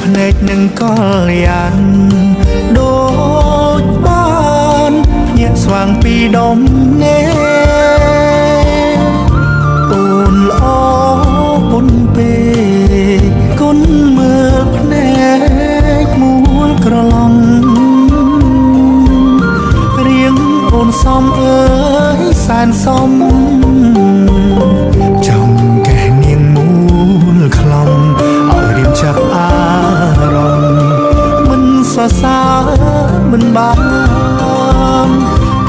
ភ្នែកនឹងកលយ៉ាងដូចបានញាក់ស្វាងពីដុំនេអូនល្អពុនពេកគុណមើលភ្នែកមួលក្រឡំរៀងអូនសំអើយសែនសំចំកែនាងមូលខ្លំឲ្យរៀមចាប់អារម្មណ៍មិនសរសើរមិនបាន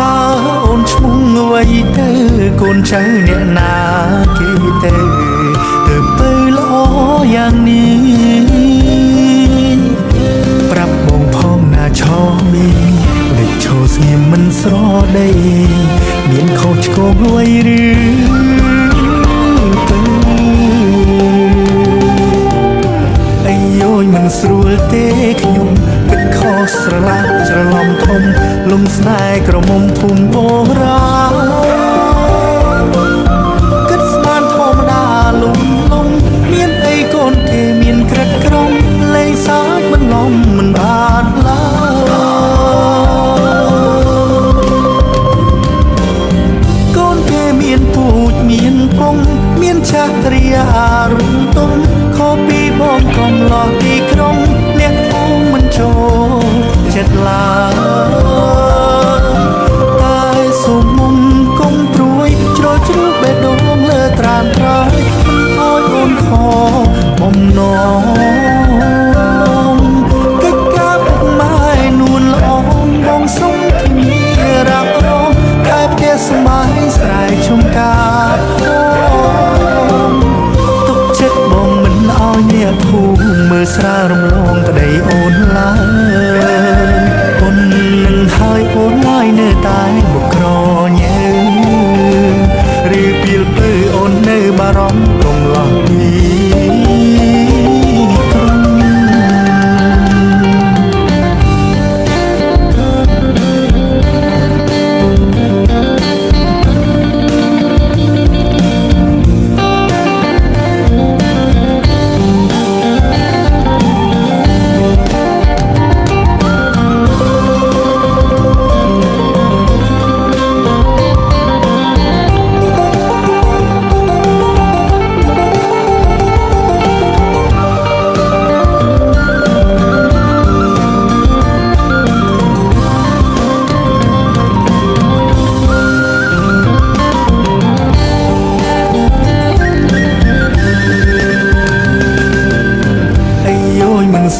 តើអូនឈ្មោះអ្វីទៅកូនចៅអ្នកណាគេទៅទៅល្អយ៉ាងនេះប្រាប់បងផងណាឆោវិញលេចឈោស្ងៀមមិនស្រដីមានខុសឆ្គងអ្វីឬទៅអាយយមិនស្រួលទេខ្ញុំគិតខុសស្រឡះច្រឡំធំលំស្នេហ៍ក្រមុំភូមិអូរាគិតស្មានធម្មតាលំមានអីកូនគេមានក្រិតក្រំលេងសើចមិនលំមិនបានឡើយកូនគេមានពូជមានពងមានចាស់ត្រារំទុំខុសពីបងកំឡោះទីក្រុងអ្នកអូមិនចូលចិត្តឡើយតែសុំមុំគុំព្រួយជ្រោយជ្រោះបេះដូងលើត្រានត្រើយមិនអោយអូនខបំណងកិច្ចការពុកម៉ែនួនល្អបងសុំគ្នារ៉ាប់រងតែផ្ទះស្មៃស្រែឈុំការទុកចិត្តបងមិនអោយអ្នកភូមិមើលស្រារំលងប្តីអូនឡើយអូននឹងហើយអូនឡើយនៅតែបុកក្រញើឬពីលពើអូននៅបារម្ភកុំឡោះពី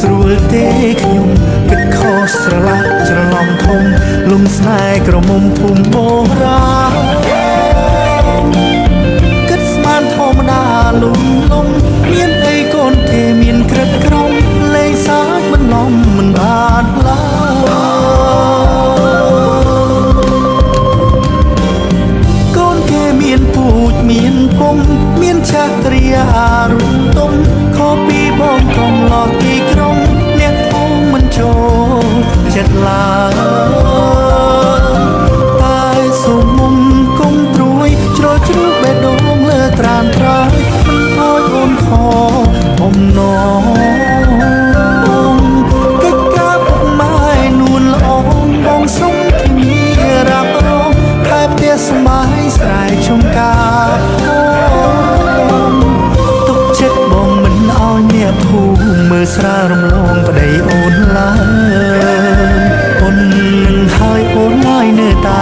ស្រួលទេខ្ញុំគិតខុសស្រឡះច្រឡំធំលំស្នេហ៍ក្រមុំភូមិអូរាគិតស្មានធម្មតាលំមានអីកូនគេមានក្រិតក្រំលេងសើចមិនលំមិនបានឡើយកូនគេមានពូជមានពងមានចាស់ត្រារំទុំខុសពីបងកំឡោះទីក្រុងអ្នកអូមិនចូលចិត្តឡើយតែសុំមុំគុំព្រួយជ្រោយជ្រោះបេះដូងលើត្រានត្រើយមិនអោយអូនខបំណងកិច្ចការពុកម៉ែនួនល្អបងសុំគ្នារ៉ាប់រងតែផ្ទះស្មៃស្រែឈុំការទុកចិត្តបងមិនអោយអ្នកភូមិមើលស្រារំលងប្តីអូនឡើយអូននឹងហើយអូនឡើយនៅតែ